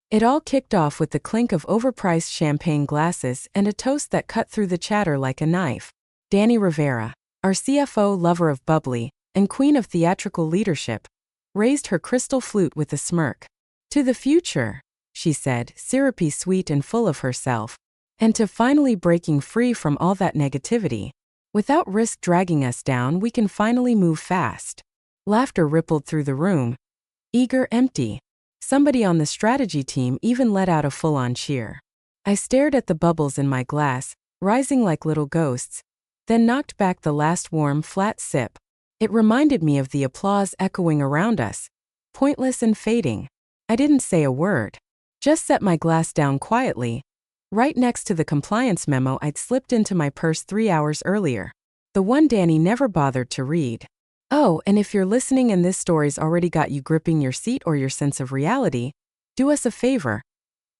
It all kicked off with the clink of overpriced champagne glasses and a toast that cut through the chatter like a knife. Danny Rivera, our CFO, lover of bubbly, and queen of theatrical leadership, raised her crystal flute with a smirk. "To the future," she said, syrupy sweet and full of herself, "and to finally breaking free from all that negativity. Without risk dragging us down, we can finally move fast." Laughter rippled through the room. Eager, empty. Somebody on the strategy team even let out a full-on cheer. I stared at the bubbles in my glass, rising like little ghosts, then knocked back the last warm, flat sip. It reminded me of the applause echoing around us, pointless and fading. I didn't say a word. Just set my glass down quietly, right next to the compliance memo I'd slipped into my purse 3 hours earlier. The one Danny never bothered to read. Oh, and if you're listening and this story's already got you gripping your seat or your sense of reality, do us a favor.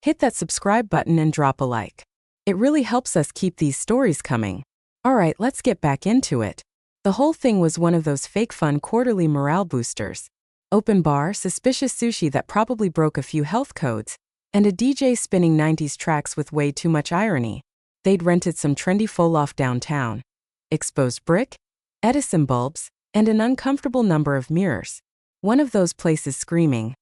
Hit that subscribe button and drop a like. It really helps us keep these stories coming. Alright, let's get back into it. The whole thing was one of those fake fun quarterly morale boosters. Open bar, suspicious sushi that probably broke a few health codes, and a DJ spinning 90s tracks with way too much irony. They'd rented some trendy faux loft downtown. Exposed brick, Edison bulbs, and an uncomfortable number of mirrors. One of those places screaming,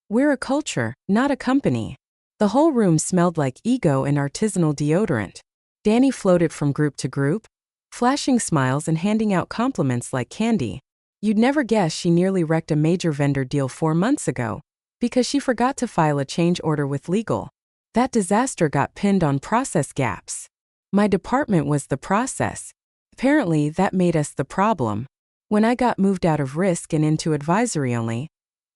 "We're a culture, not a company." The whole room smelled like ego and artisanal deodorant. Danny floated from group to group, flashing smiles and handing out compliments like candy. You'd never guess she nearly wrecked a major vendor deal 4 months ago, because she forgot to file a change order with legal. That disaster got pinned on process gaps. My department was the process. Apparently, that made us the problem. When I got moved out of risk and into advisory only,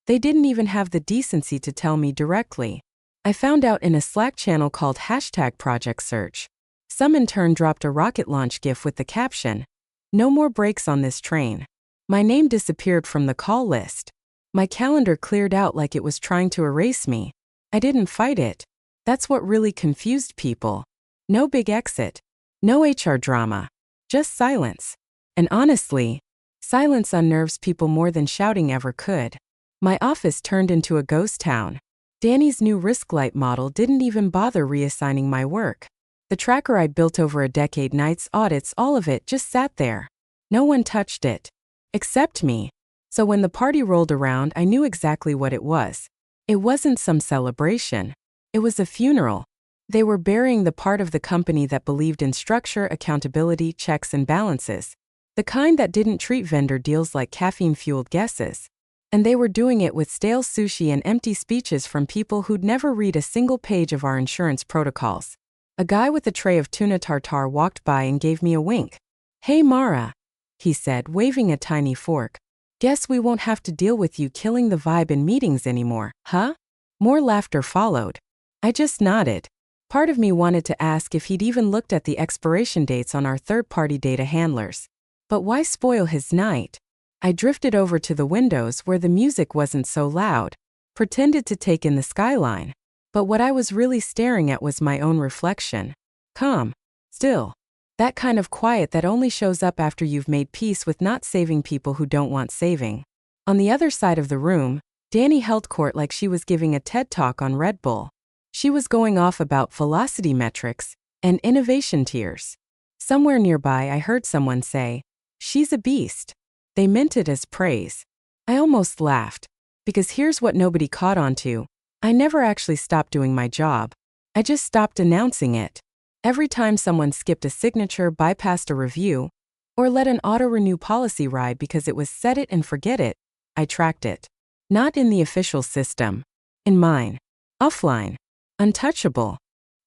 they didn't even have the decency to tell me directly. I found out in a Slack channel called #ProjectSearch. Some intern dropped a rocket launch gif with the caption, "No more breaks on this train." My name disappeared from the call list. My calendar cleared out like it was trying to erase me. I didn't fight it. That's what really confused people. No big exit. No HR drama. Just silence. And honestly, silence unnerves people more than shouting ever could. My office turned into a ghost town. Danny's new risk light model didn't even bother reassigning my work. The tracker I'd built over a decade, nights, audits, all of it just sat there. No one touched it. Except me. So when the party rolled around, I knew exactly what it was. It wasn't some celebration. It was a funeral. They were burying the part of the company that believed in structure, accountability, checks and balances. The kind that didn't treat vendor deals like caffeine-fueled guesses. And they were doing it with stale sushi and empty speeches from people who'd never read a single page of our insurance protocols. A guy with a tray of tuna tartare walked by and gave me a wink. "Hey Mara," he said, waving a tiny fork. "Guess we won't have to deal with you killing the vibe in meetings anymore, huh?" More laughter followed. I just nodded. Part of me wanted to ask if he'd even looked at the expiration dates on our third-party data handlers. But why spoil his night? I drifted over to the windows where the music wasn't so loud, pretended to take in the skyline. But what I was really staring at was my own reflection. Calm. Still. That kind of quiet that only shows up after you've made peace with not saving people who don't want saving. On the other side of the room, Danny held court like she was giving a TED Talk on Red Bull. She was going off about velocity metrics and innovation tiers. Somewhere nearby I heard someone say, "She's a beast." They meant it as praise. I almost laughed. Because here's what nobody caught on to. I never actually stopped doing my job. I just stopped announcing it. Every time someone skipped a signature, bypassed a review, or let an auto-renew policy ride because it was set it and forget it, I tracked it. Not in the official system. In mine. Offline. Untouchable.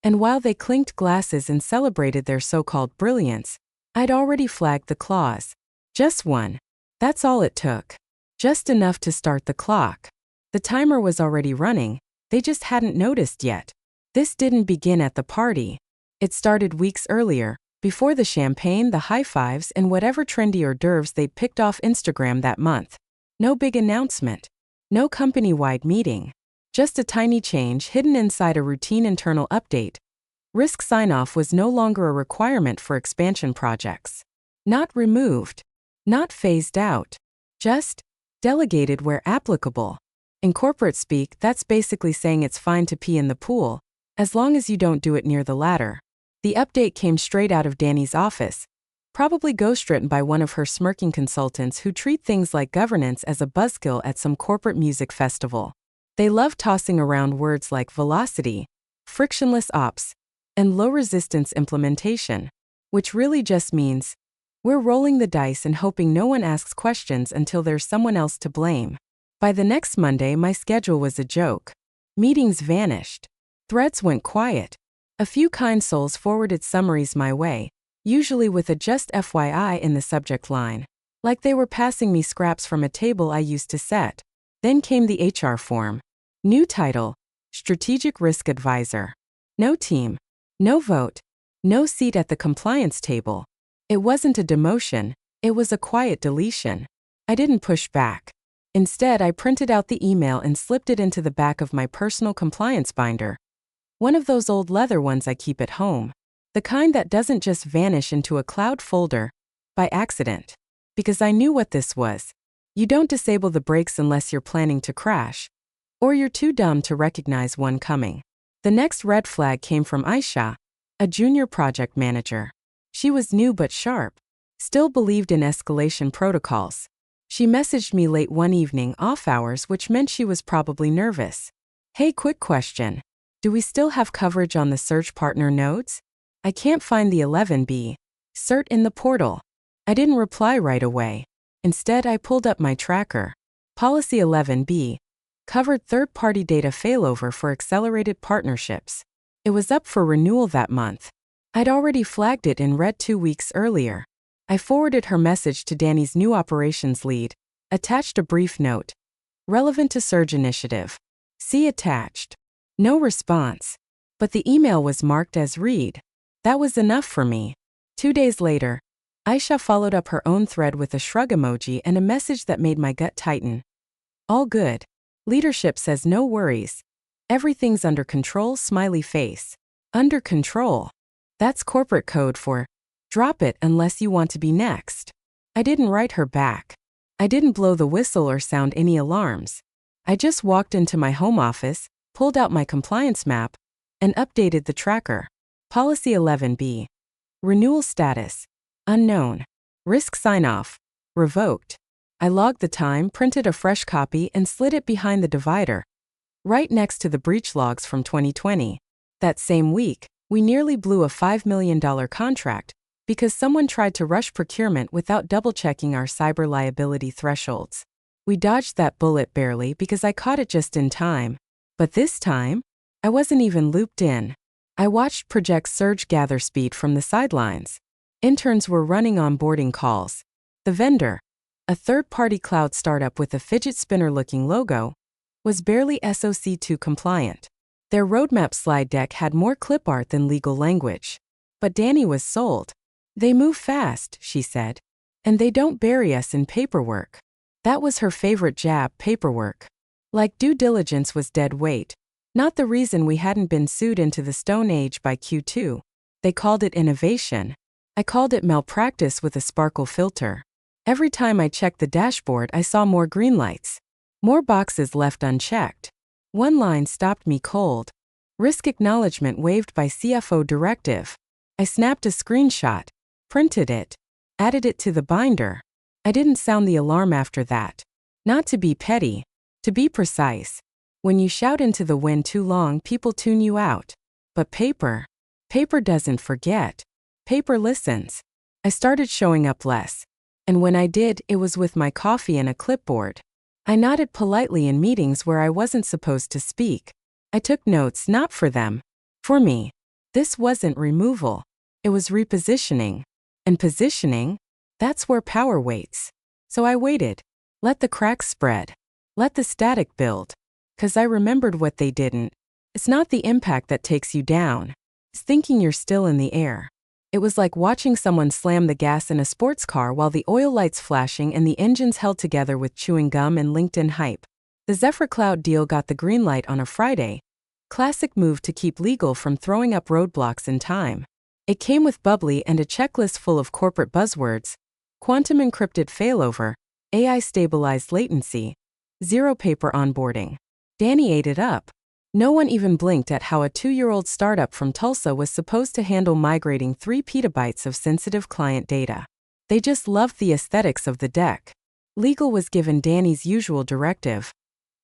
And while they clinked glasses and celebrated their so-called brilliance, I'd already flagged the clause. Just one. That's all it took. Just enough to start the clock. The timer was already running, they just hadn't noticed yet. This didn't begin at the party. It started weeks earlier, before the champagne, the high fives, and whatever trendy hors d'oeuvres they picked off Instagram that month. No big announcement. No company-wide meeting. Just a tiny change hidden inside a routine internal update. Risk sign-off was no longer a requirement for expansion projects. Not removed. Not phased out. Just delegated where applicable. In corporate speak, that's basically saying it's fine to pee in the pool, as long as you don't do it near the ladder. The update came straight out of Danny's office, probably ghostwritten by one of her smirking consultants who treat things like governance as a buzzkill at some corporate music festival. They love tossing around words like velocity, frictionless ops, and low-resistance implementation, which really just means we're rolling the dice and hoping no one asks questions until there's someone else to blame. By the next Monday, my schedule was a joke. Meetings vanished. Threads went quiet. A few kind souls forwarded summaries my way, usually with a just FYI in the subject line, like they were passing me scraps from a table I used to set. Then came the HR form. New title, Strategic Risk Advisor. No team. No vote. No seat at the compliance table. It wasn't a demotion, it was a quiet deletion. I didn't push back. Instead, I printed out the email and slipped it into the back of my personal compliance binder. One of those old leather ones I keep at home. The kind that doesn't just vanish into a cloud folder by accident. Because I knew what this was. You don't disable the brakes unless you're planning to crash. Or you're too dumb to recognize one coming. The next red flag came from Aisha, a junior project manager. She was new but sharp. Still believed in escalation protocols. She messaged me late one evening off hours, which meant she was probably nervous. Hey, quick question. Do we still have coverage on the search partner nodes? I can't find the 11B cert in the portal. I didn't reply right away. Instead, I pulled up my tracker. Policy 11B covered third-party data failover for accelerated partnerships. It was up for renewal that month. I'd already flagged it in red 2 weeks earlier. I forwarded her message to Danny's new operations lead, attached a brief note. Relevant to Surge Initiative. See attached. No response. But the email was marked as read. That was enough for me. 2 days later, Aisha followed up her own thread with a shrug emoji and a message that made my gut tighten. All good. Leadership says no worries. Everything's under control, smiley face. Under control. That's corporate code for drop it unless you want to be next. I didn't write her back. I didn't blow the whistle or sound any alarms. I just walked into my home office, pulled out my compliance map, and updated the tracker. Policy 11B. Renewal status. Unknown. Risk sign-off. Revoked. I logged the time, printed a fresh copy, and slid it behind the divider, right next to the breach logs from 2020. That same week, we nearly blew a $5 million contract because someone tried to rush procurement without double-checking our cyber liability thresholds. We dodged that bullet barely because I caught it just in time. But this time, I wasn't even looped in. I watched Project Surge gather speed from the sidelines. Interns were running onboarding calls. The vendor, a third-party cloud startup with a fidget spinner-looking logo, was barely SOC 2 compliant. Their roadmap slide deck had more clip art than legal language. But Danny was sold. They move fast, she said. And they don't bury us in paperwork. That was her favorite jab, paperwork. Like due diligence was dead weight. Not the reason we hadn't been sued into the Stone Age by Q2. They called it innovation. I called it malpractice with a sparkle filter. Every time I checked the dashboard, I saw more green lights. More boxes left unchecked. One line stopped me cold. Risk acknowledgement waived by CFO directive. I snapped a screenshot, printed it, added it to the binder. I didn't sound the alarm after that. Not to be petty, to be precise. When you shout into the wind too long, people tune you out. But paper doesn't forget. Paper listens. I started showing up less. And when I did, it was with my coffee and a clipboard. I nodded politely in meetings where I wasn't supposed to speak. I took notes not for them, for me. This wasn't removal. It was repositioning. And positioning, that's where power waits. So I waited. Let the cracks spread. Let the static build. 'Cause I remembered what they didn't. It's not the impact that takes you down. It's thinking you're still in the air. It was like watching someone slam the gas in a sports car while the oil lights flashing and the engines held together with chewing gum and LinkedIn hype. The Zephyr Cloud deal got the green light on a Friday. Classic move to keep legal from throwing up roadblocks in time. It came with bubbly and a checklist full of corporate buzzwords: quantum encrypted failover, AI stabilized latency, Zero paper onboarding. Danny ate it up. No one even blinked at how a 2-year-old startup from Tulsa was supposed to handle migrating 3 petabytes of sensitive client data. They just loved the aesthetics of the deck. Legal was given Danny's usual directive.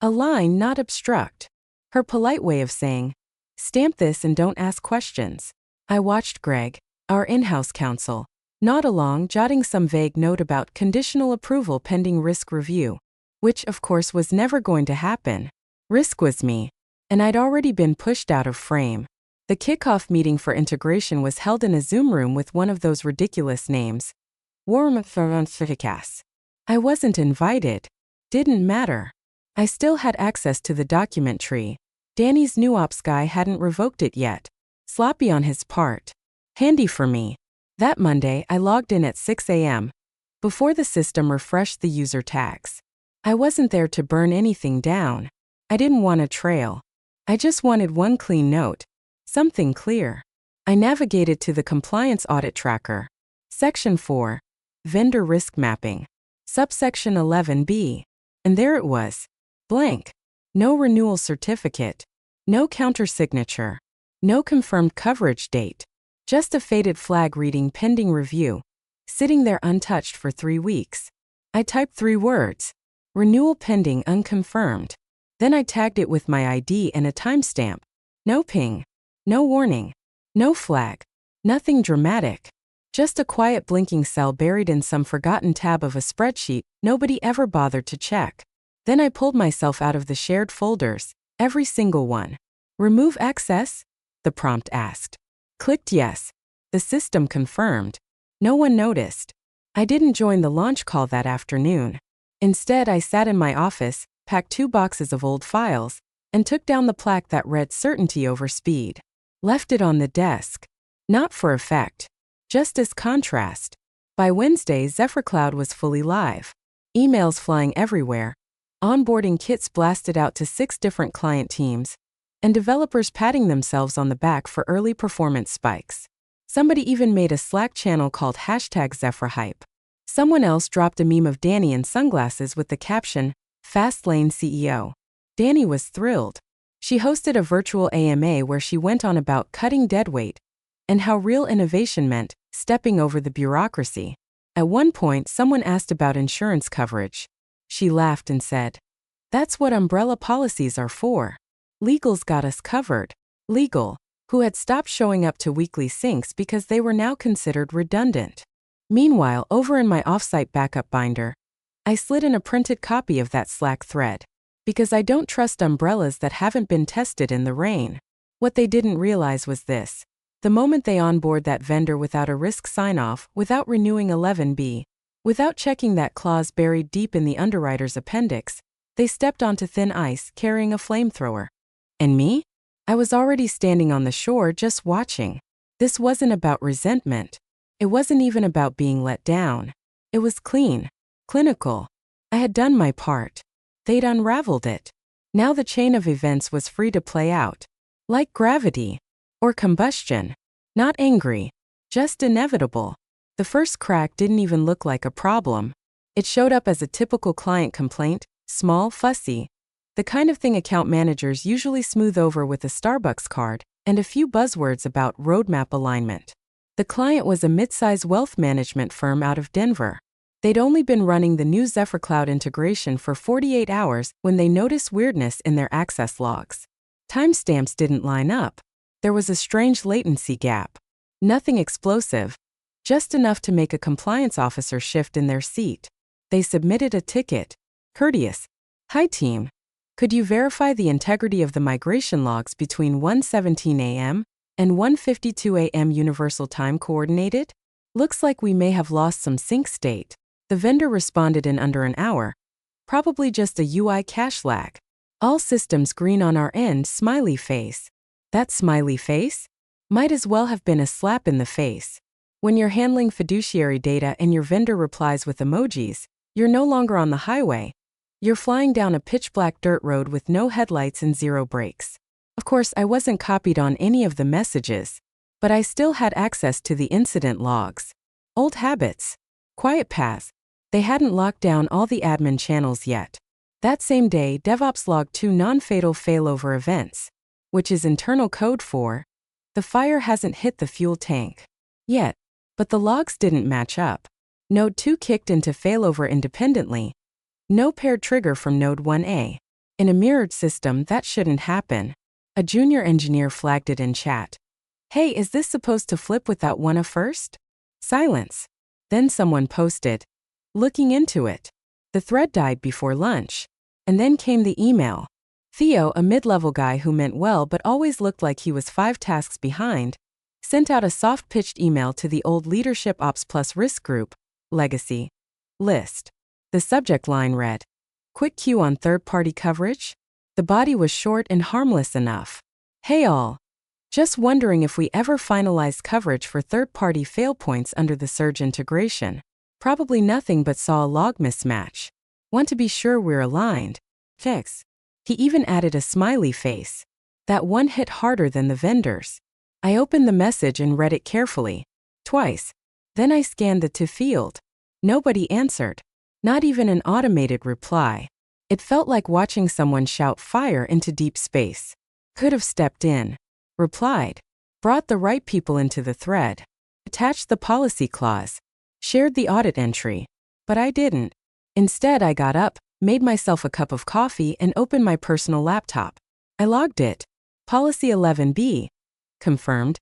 Align, not obstruct. Her polite way of saying, stamp this and don't ask questions. I watched Greg, our in-house counsel, nod along, jotting some vague note about conditional approval pending risk review, which of course was never going to happen. Risk was me, and I'd already been pushed out of frame. The kickoff meeting for integration was held in a Zoom room with one of those ridiculous names. I wasn't invited. Didn't matter. I still had access to the document tree. Danny's new ops guy hadn't revoked it yet. Sloppy on his part. Handy for me. That Monday, I logged in at 6 a.m. before the system refreshed the user tags. I wasn't there to burn anything down. I didn't want a trail. I just wanted one clean note. Something clear. I navigated to the Compliance Audit Tracker. Section 4. Vendor Risk Mapping. Subsection 11B. And there it was. Blank. No renewal certificate. No countersignature. No confirmed coverage date. Just a faded flag reading pending review. Sitting there untouched for 3 weeks. I typed 3 words. Renewal pending unconfirmed. Then I tagged it with my ID and a timestamp. No ping. No warning. No flag. Nothing dramatic. Just a quiet blinking cell buried in some forgotten tab of a spreadsheet nobody ever bothered to check. Then I pulled myself out of the shared folders, every single one. Remove access? The prompt asked. Clicked yes. The system confirmed. No one noticed. I didn't join the launch call that afternoon. Instead, I sat in my office, packed 2 boxes of old files, and took down the plaque that read certainty over speed. Left it on the desk. Not for effect. Just as contrast. By Wednesday, Zephyr Cloud was fully live. Emails flying everywhere. Onboarding kits blasted out to 6 different client teams. And developers patting themselves on the back for early performance spikes. Somebody even made a Slack channel called #ZephyrHype. Someone else dropped a meme of Danny in sunglasses with the caption, Fast Lane CEO. Danny was thrilled. She hosted a virtual AMA where she went on about cutting deadweight and how real innovation meant stepping over the bureaucracy. At one point, someone asked about insurance coverage. She laughed and said, "That's what umbrella policies are for. Legal's got us covered." Legal, who had stopped showing up to weekly syncs because they were now considered redundant. Meanwhile, over in my offsite backup binder, I slid in a printed copy of that Slack thread. Because I don't trust umbrellas that haven't been tested in the rain. What they didn't realize was this. The moment they onboard that vendor without a risk sign-off, without renewing 11B, without checking that clause buried deep in the underwriter's appendix, they stepped onto thin ice carrying a flamethrower. And me? I was already standing on the shore just watching. This wasn't about resentment. It wasn't even about being let down. It was clean, clinical. I had done my part. They'd unraveled it. Now the chain of events was free to play out. Like gravity. Or combustion. Not angry. Just inevitable. The first crack didn't even look like a problem. It showed up as a typical client complaint, small, fussy. The kind of thing account managers usually smooth over with a Starbucks card and a few buzzwords about roadmap alignment. The client was a mid-size wealth management firm out of Denver. They'd only been running the new Zephyr Cloud integration for 48 hours when they noticed weirdness in their access logs. Timestamps didn't line up. There was a strange latency gap. Nothing explosive. Just enough to make a compliance officer shift in their seat. They submitted a ticket. Courteous. "Hi team. Could you verify the integrity of the migration logs between 1:17 a.m. and 1:52 a.m. Universal Time Coordinated? Looks like we may have lost some sync state." The vendor responded in under an hour. Probably just a UI cache lag. "All systems green on our end, smiley face." That smiley face? Might as well have been a slap in the face. When you're handling fiduciary data and your vendor replies with emojis, you're no longer on the highway. You're flying down a pitch-black dirt road with no headlights and 0 brakes. Of course, I wasn't copied on any of the messages, but I still had access to the incident logs. Old habits. Quiet paths. They hadn't locked down all the admin channels yet. That same day, DevOps logged 2 non-fatal failover events, which is internal code for, the fire hasn't hit the fuel tank yet, but the logs didn't match up. Node 2 kicked into failover independently. No paired trigger from Node 1A. In a mirrored system, that shouldn't happen. A junior engineer flagged it in chat. Hey, is this supposed to flip without one first? Silence. Then someone posted, looking into it. The thread died before lunch. And then came the email. Theo, a mid-level guy who meant well but always looked like he was 5 tasks behind, sent out a soft-pitched email to the old Leadership Ops Plus Risk Group, Legacy, list. The subject line read, "Quick queue on third-party coverage?" The body was short and harmless enough. Hey all. Just wondering if we ever finalized coverage for third-party fail points under the Surge integration. Probably nothing, but saw a log mismatch. Want to be sure we're aligned. Fix. He even added a smiley face. That one hit harder than the vendors. I opened the message and read it carefully. Twice. Then I scanned the to field. Nobody answered. Not even an automated reply. It felt like watching someone shout fire into deep space. Could have stepped in. Replied. Brought the right people into the thread. Attached the policy clause. Shared the audit entry. But I didn't. Instead, I got up, made myself a cup of coffee, and opened my personal laptop. I logged it. Policy 11B. Confirmed.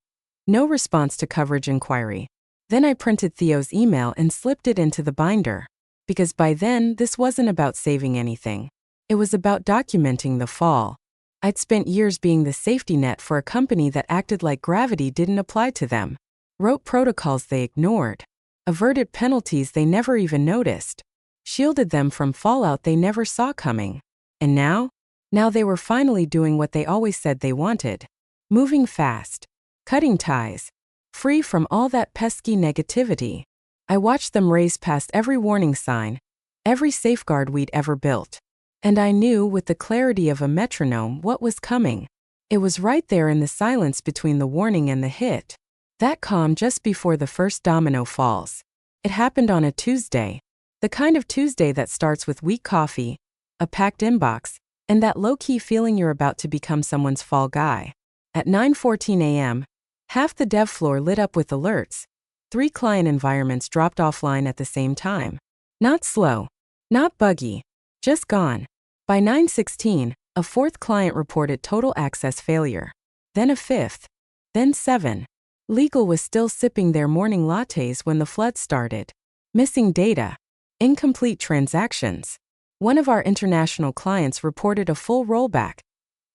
No response to coverage inquiry. Then I printed Theo's email and slipped it into the binder. Because by then, this wasn't about saving anything. It was about documenting the fall. I'd spent years being the safety net for a company that acted like gravity didn't apply to them. Wrote protocols they ignored. Averted penalties they never even noticed. Shielded them from fallout they never saw coming. And now? Now they were finally doing what they always said they wanted. Moving fast. Cutting ties. Free from all that pesky negativity. I watched them race past every warning sign, every safeguard we'd ever built. And I knew with the clarity of a metronome what was coming. It was right there in the silence between the warning and the hit. That calm just before the first domino falls. It happened on a Tuesday. The kind of Tuesday that starts with weak coffee, a packed inbox, and that low-key feeling you're about to become someone's fall guy. At 9:14 a.m., half the dev floor lit up with alerts. 3 client environments dropped offline at the same time. Not slow. Not buggy. Just gone. By 9:16, a 4th client reported total access failure. Then a 5th. Then 7. Legal was still sipping their morning lattes when the flood started. Missing data. Incomplete transactions. One of our international clients reported a full rollback.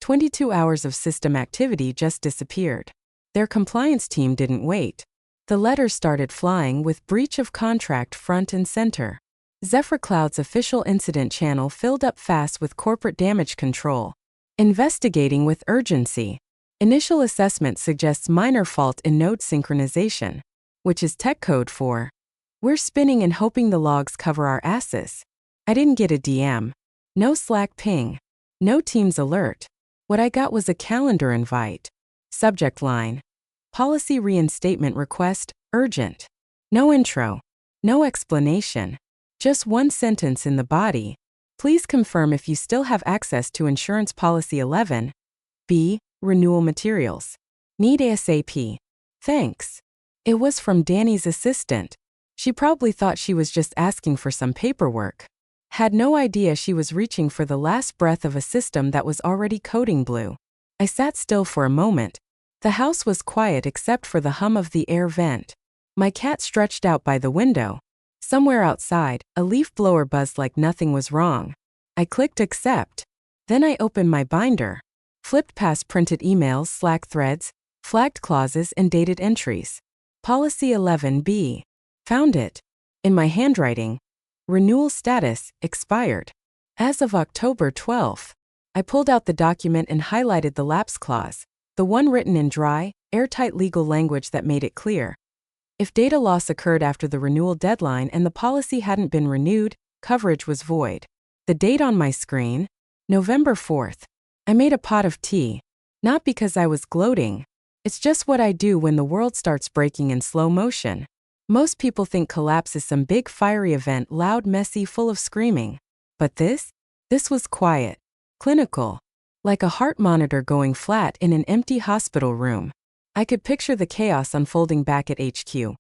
22 hours of system activity just disappeared. Their compliance team didn't wait. The letters started flying with breach of contract front and center. Zephyr Cloud's official incident channel filled up fast with corporate damage control. Investigating with urgency. Initial assessment suggests minor fault in node synchronization, which is tech code for, we're spinning and hoping the logs cover our asses. I didn't get a DM. No Slack ping. No Teams alert. What I got was a calendar invite. Subject line. Policy reinstatement request, urgent. No intro. No explanation. Just one sentence in the body. Please confirm if you still have access to Insurance Policy 11. B. Renewal materials. Need ASAP. Thanks. It was from Danny's assistant. She probably thought she was just asking for some paperwork. Had no idea she was reaching for the last breath of a system that was already coding blue. I sat still for a moment. The house was quiet except for the hum of the air vent. My cat stretched out by the window. Somewhere outside, a leaf blower buzzed like nothing was wrong. I clicked accept. Then I opened my binder. Flipped past printed emails, Slack threads, flagged clauses, and dated entries. Policy 11B. Found it. In my handwriting. Renewal status, expired. As of October 12th. I pulled out the document and highlighted the lapse clause, the one written in dry, airtight legal language that made it clear. If data loss occurred after the renewal deadline and the policy hadn't been renewed, coverage was void. The date on my screen? November 4th. I made a pot of tea. Not because I was gloating. It's just what I do when the world starts breaking in slow motion. Most people think collapse is some big fiery event, loud, messy, full of screaming. But this? This was quiet, clinical, like a heart monitor going flat in an empty hospital room. I could picture the chaos unfolding back at HQ.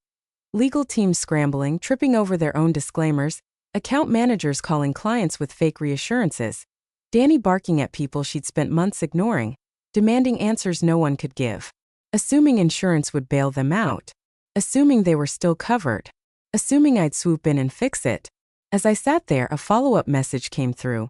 Legal teams scrambling, tripping over their own disclaimers, account managers calling clients with fake reassurances, Danny barking at people she'd spent months ignoring, demanding answers no one could give, assuming insurance would bail them out, assuming they were still covered, assuming I'd swoop in and fix it. As I sat there, a follow-up message came through.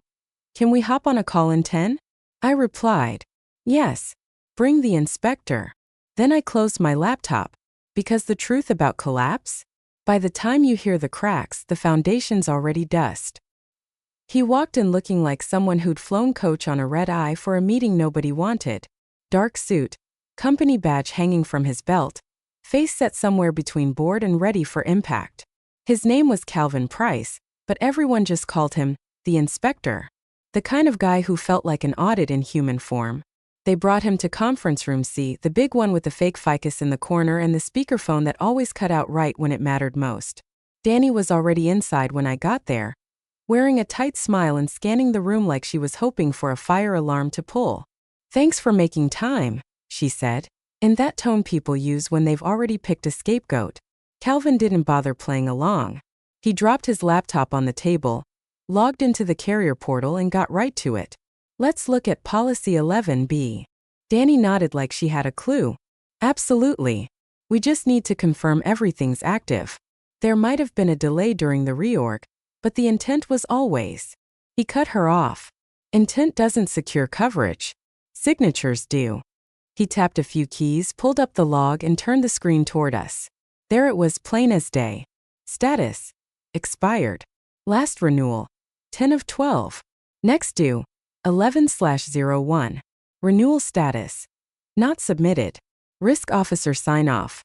"Can we hop on a call in 10? I replied, "Yes, bring the inspector." Then I closed my laptop, because the truth about collapse? By the time you hear the cracks, the foundation's already dust. He walked in looking like someone who'd flown coach on a red-eye for a meeting nobody wanted. Dark suit, company badge hanging from his belt, face set somewhere between bored and ready for impact. His name was Calvin Price, but everyone just called him the inspector. The kind of guy who felt like an audit in human form. They brought him to conference room C, the big one with the fake ficus in the corner and the speakerphone that always cut out right when it mattered most. Danny was already inside when I got there, wearing a tight smile and scanning the room like she was hoping for a fire alarm to pull. "Thanks for making time," she said, in that tone people use when they've already picked a scapegoat. Calvin didn't bother playing along. He dropped his laptop on the table, logged into the carrier portal and got right to it. "Let's look at Policy 11B. Danny nodded like she had a clue. "Absolutely. We just need to confirm everything's active. There might have been a delay during the reorg, but the intent was always." He cut her off. "Intent doesn't secure coverage. Signatures do." He tapped a few keys, pulled up the log and turned the screen toward us. There it was, plain as day. Status: expired. Last renewal: 10 of 12. Next due: 11/01. Renewal status: not submitted. Risk officer sign-off: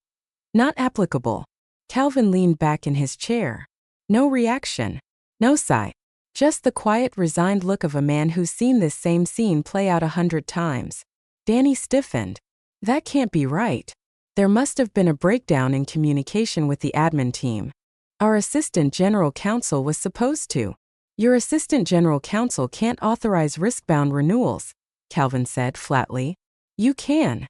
not applicable. Calvin leaned back in his chair. No reaction. No sigh. Just the quiet, resigned look of a man who's seen this same scene play out 100 times. Danny stiffened. That can't be right. There must have been a breakdown in communication with the admin team. Our assistant general counsel was supposed to. "Your assistant general counsel can't authorize risk-bound renewals," Calvin said flatly. "You can."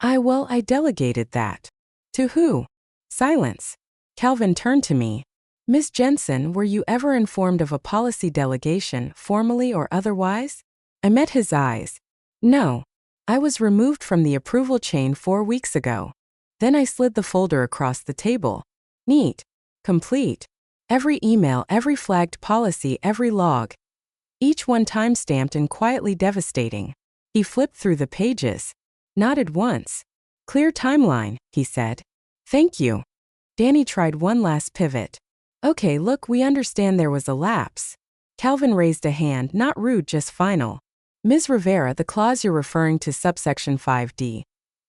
I delegated that." "To who?" Silence. Calvin turned to me. "Ms. Jensen, were you ever informed of a policy delegation, formally or otherwise?" I met his eyes. "No. I was removed from the approval chain 4 weeks ago." Then I slid the folder across the table. Neat. Complete. Every email, every flagged policy, every log. Each one time-stamped and quietly devastating. He flipped through the pages. Nodded once. "Clear timeline," he said. "Thank you." Danny tried one last pivot. "Okay, look, we understand there was a lapse." Calvin raised a hand, not rude, just final. "Ms. Rivera, the clause you're referring to, subsection 5D,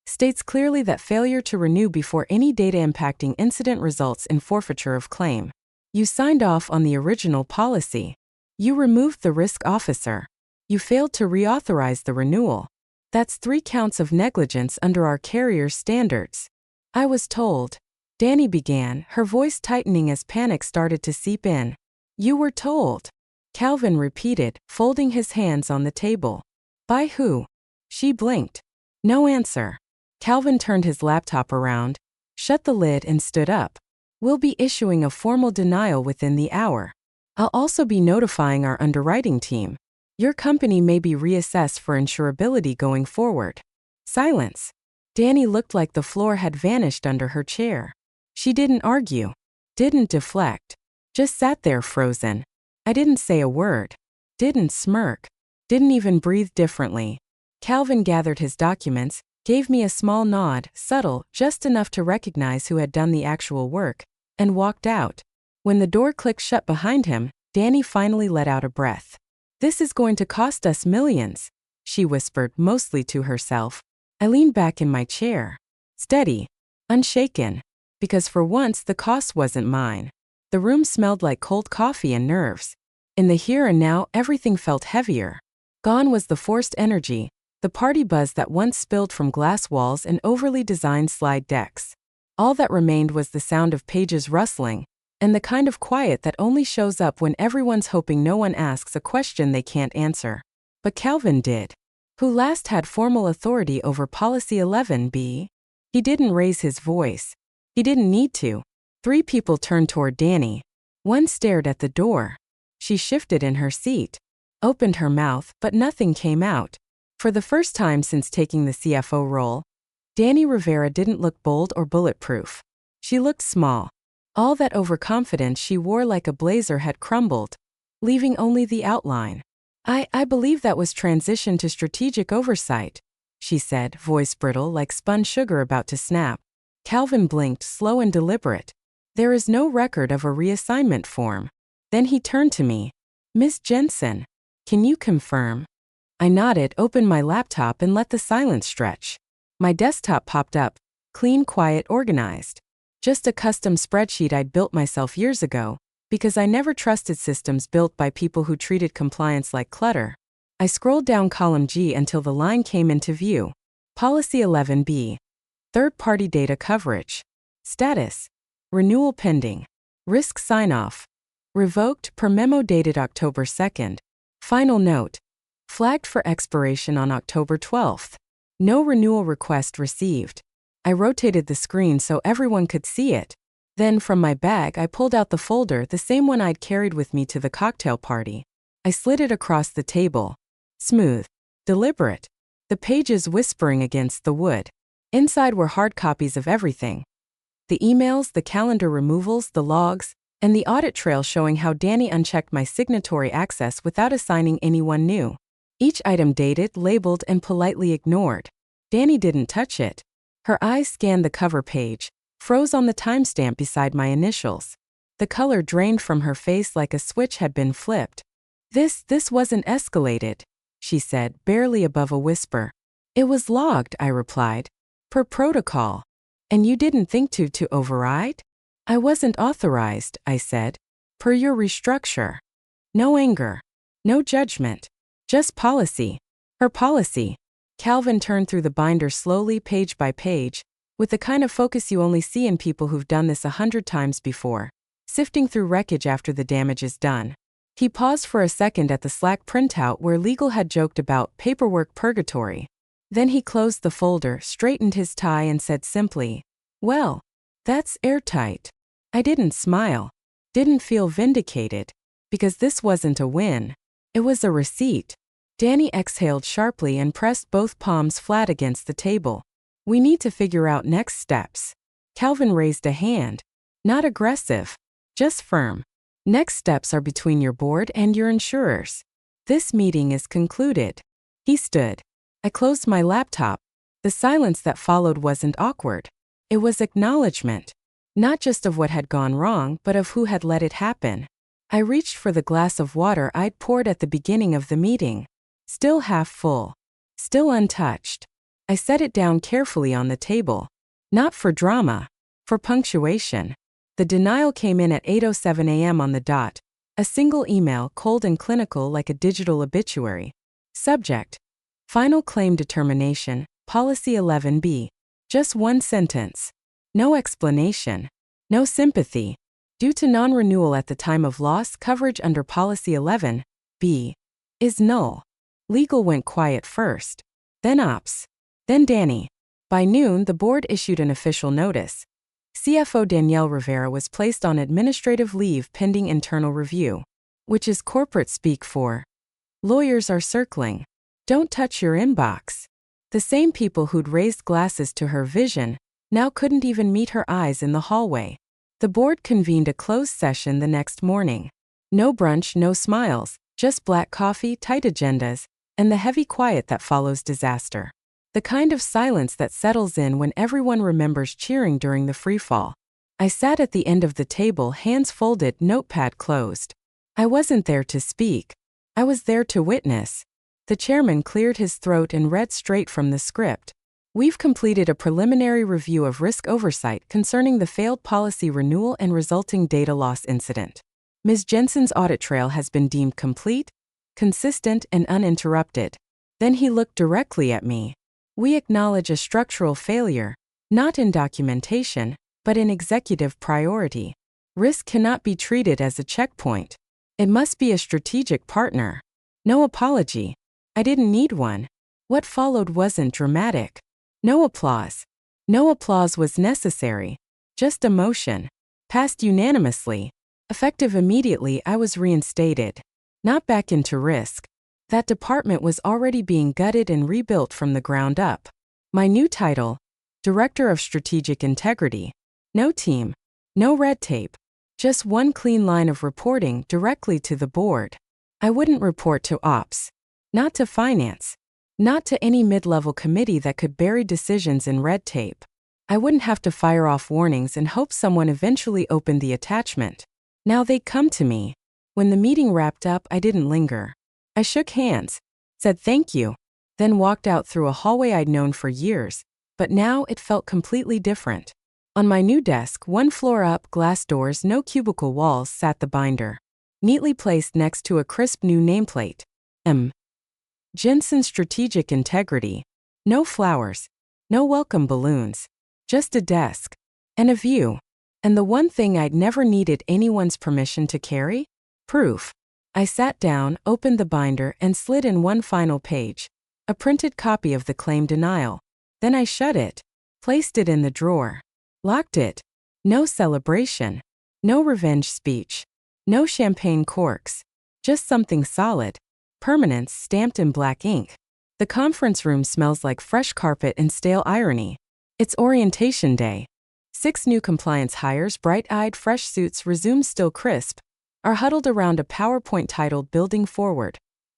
states clearly that failure to renew before any data impacting incident results in forfeiture of claim. You signed off on the original policy. You removed the risk officer. You failed to reauthorize the renewal. That's 3 counts of negligence under our carrier's standards." "I was told," Danny began, her voice tightening as panic started to seep in. "You were told," Calvin repeated, folding his hands on the table. "By who?" She blinked. No answer. Calvin turned his laptop around, shut the lid and stood up. "We'll be issuing a formal denial within the hour. I'll also be notifying our underwriting team. Your company may be reassessed for insurability going forward." Silence. Danny looked like the floor had vanished under her chair. She didn't argue. Didn't deflect. Just sat there frozen. I didn't say a word. Didn't smirk. Didn't even breathe differently. Calvin gathered his documents, gave me a small nod, subtle, just enough to recognize who had done the actual work, and walked out. When the door clicked shut behind him, Danny finally let out a breath. "This is going to cost us millions," she whispered, mostly to herself. I leaned back in my chair. Steady. Unshaken. Because for once the cost wasn't mine. The room smelled like cold coffee and nerves. In the here and now, everything felt heavier. Gone was the forced energy, the party buzz that once spilled from glass walls and overly designed slide decks. All that remained was the sound of pages rustling, and the kind of quiet that only shows up when everyone's hoping no one asks a question they can't answer. But Calvin did. Who last had formal authority over Policy 11B? He didn't raise his voice. He didn't need to. 3 people turned toward Danny. One stared at the door. She shifted in her seat, opened her mouth, but nothing came out. For the first time since taking the CFO role, Danny Rivera didn't look bold or bulletproof. She looked small. All that overconfidence she wore like a blazer had crumbled, leaving only the outline. I believe that was transition to strategic oversight, she said, voice brittle like spun sugar about to snap. Calvin blinked, slow and deliberate. There is no record of a reassignment form. Then he turned to me. Miss Jensen, can you confirm? I nodded, opened my laptop and let the silence stretch. My desktop popped up, clean, quiet, organized. Just a custom spreadsheet I'd built myself years ago, because I never trusted systems built by people who treated compliance like clutter. I scrolled down column G until the line came into view. Policy 11B. Third-party data coverage. Status. Renewal pending. Risk sign-off. Revoked per memo dated October 2nd. Final note. Flagged for expiration on October 12th. No renewal request received. I rotated the screen so everyone could see it. Then from my bag I pulled out the folder, the same one I'd carried with me to the cocktail party. I slid it across the table. Smooth. Deliberate. The pages whispering against the wood. Inside were hard copies of everything. The emails, the calendar removals, the logs, and the audit trail showing how Danny unchecked my signatory access without assigning anyone new. Each item dated, labeled, and politely ignored. Danny didn't touch it. Her eyes scanned the cover page, froze on the timestamp beside my initials. The color drained from her face like a switch had been flipped. This wasn't escalated, she said, barely above a whisper. It was logged, I replied. Per protocol. And you didn't think to override? I wasn't authorized, I said. Per your restructure. No anger. No judgment. Just policy. Her policy. Calvin turned through the binder slowly, page by page, with the kind of focus you only see in people who've done this 100 times before, sifting through wreckage after the damage is done. He paused for a second at the Slack printout where legal had joked about paperwork purgatory. Then he closed the folder, straightened his tie and said simply, "Well, that's airtight." I didn't smile. Didn't feel vindicated. Because this wasn't a win. It was a receipt. Danny exhaled sharply and pressed both palms flat against the table. We need to figure out next steps. Calvin raised a hand. Not aggressive. Just firm. Next steps are between your board and your insurers. This meeting is concluded. He stood. I closed my laptop. The silence that followed wasn't awkward. It was acknowledgement. Not just of what had gone wrong, but of who had let it happen. I reached for the glass of water I'd poured at the beginning of the meeting. Still half full. Still untouched. I set it down carefully on the table. Not for drama. For punctuation. The denial came in at 8:07 a.m. on the dot. A single email, cold and clinical like a digital obituary. Subject. Final claim determination, Policy 11B. Just one sentence. No explanation. No sympathy. Due to non-renewal at the time of loss, coverage under Policy 11B is null. Legal went quiet first. Then Ops. Then Danny. By noon, the board issued an official notice. CFO Danielle Rivera was placed on administrative leave pending internal review, which is corporate speak for lawyers are circling. Don't touch your inbox. The same people who'd raised glasses to her vision now couldn't even meet her eyes in the hallway. The board convened a closed session the next morning. No brunch, no smiles, just black coffee, tight agendas, and the heavy quiet that follows disaster. The kind of silence that settles in when everyone remembers cheering during the freefall. I sat at the end of the table, hands folded, notepad closed. I wasn't there to speak. I was there to witness. The chairman cleared his throat and read straight from the script. We've completed a preliminary review of risk oversight concerning the failed policy renewal and resulting data loss incident. Ms. Jensen's audit trail has been deemed complete, consistent, and uninterrupted. Then he looked directly at me. We acknowledge a structural failure, not in documentation, but in executive priority. Risk cannot be treated as a checkpoint. It must be a strategic partner. No apology. I didn't need one. What followed wasn't dramatic. No applause. No applause was necessary. Just emotion. Passed unanimously. Effective immediately, I was reinstated. Not back into risk. That department was already being gutted and rebuilt from the ground up. My new title: Director of Strategic Integrity. No team. No red tape. Just one clean line of reporting directly to the board. I wouldn't report to ops. Not to finance. Not to any mid-level committee that could bury decisions in red tape. I wouldn't have to fire off warnings and hope someone eventually opened the attachment. Now they'd come to me. When the meeting wrapped up, I didn't linger. I shook hands, said thank you, then walked out through a hallway I'd known for years, but now it felt completely different. On my new desk, one floor up, glass doors, no cubicle walls, sat the binder, neatly placed next to a crisp new nameplate. Jensen Strategic Integrity. No flowers. No welcome balloons. Just a desk. And a view. And the one thing I'd never needed anyone's permission to carry? Proof. I sat down, opened the binder, and slid in one final page. A printed copy of the claim denial. Then I shut it. Placed it in the drawer. Locked it. No celebration. No revenge speech. No champagne corks. Just something solid. Permanence stamped in black ink. The conference room smells like fresh carpet and stale irony. It's orientation day. 6 new compliance hires, bright-eyed, fresh suits, resumed still crisp, are huddled around a PowerPoint titled Building Forward.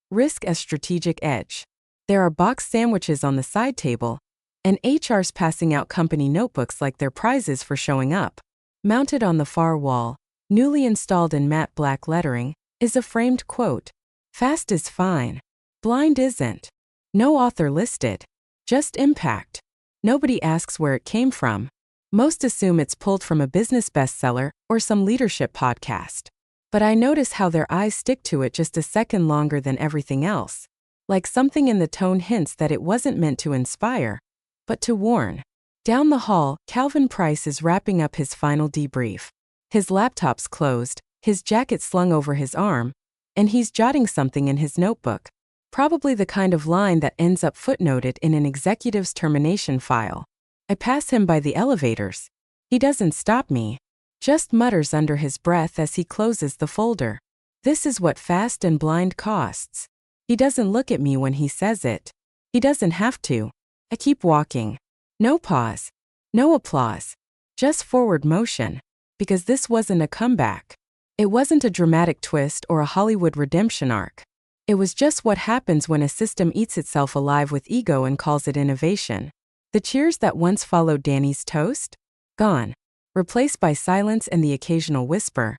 Risk as Strategic Edge. There are boxed sandwiches on the side table, and HR's passing out company notebooks like they're prizes for showing up. Mounted on the far wall, newly installed in matte black lettering, is a framed quote. Fast is fine. Blind isn't. No author listed. Just impact. Nobody asks where it came from. Most assume it's pulled from a business bestseller or some leadership podcast. But I notice how their eyes stick to it just a second longer than everything else. Like something in the tone hints that it wasn't meant to inspire, but to warn. Down the hall, Calvin Price is wrapping up his final debrief. His laptop's closed, his jacket slung over his arm, and he's jotting something in his notebook. Probably the kind of line that ends up footnoted in an executive's termination file. I pass him by the elevators. He doesn't stop me. Just mutters under his breath as he closes the folder. This is what fast and blind costs. He doesn't look at me when he says it. He doesn't have to. I keep walking. No pause. No applause. Just forward motion. Because this wasn't a comeback. It wasn't a dramatic twist or a Hollywood redemption arc. It was just what happens when a system eats itself alive with ego and calls it innovation. The cheers that once followed Danny's toast? Gone. Replaced by silence and the occasional whisper.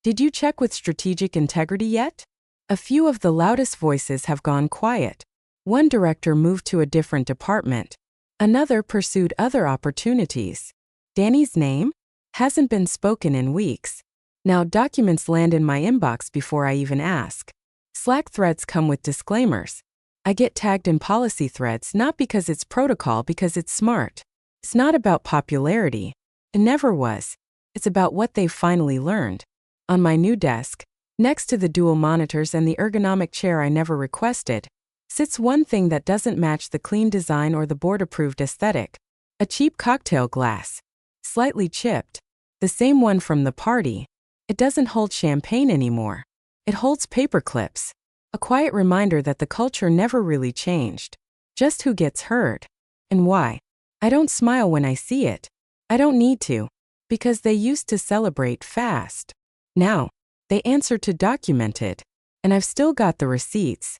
Did you check with strategic integrity yet? A few of the loudest voices have gone quiet. One director moved to a different department. Another pursued other opportunities. Danny's name? Hasn't been spoken in weeks. Now documents land in my inbox before I even ask. Slack threads come with disclaimers. I get tagged in policy threads not because it's protocol, because it's smart. It's not about popularity. It never was. It's about what they've finally learned. On my new desk, next to the dual monitors and the ergonomic chair I never requested, sits one thing that doesn't match the clean design or the board-approved aesthetic. A cheap cocktail glass. Slightly chipped. The same one from the party. It doesn't hold champagne anymore. It holds paper clips. A quiet reminder that the culture never really changed. Just who gets heard. And why. I don't smile when I see it. I don't need to. Because they used to celebrate fast. Now, they answer to documented. And I've still got the receipts.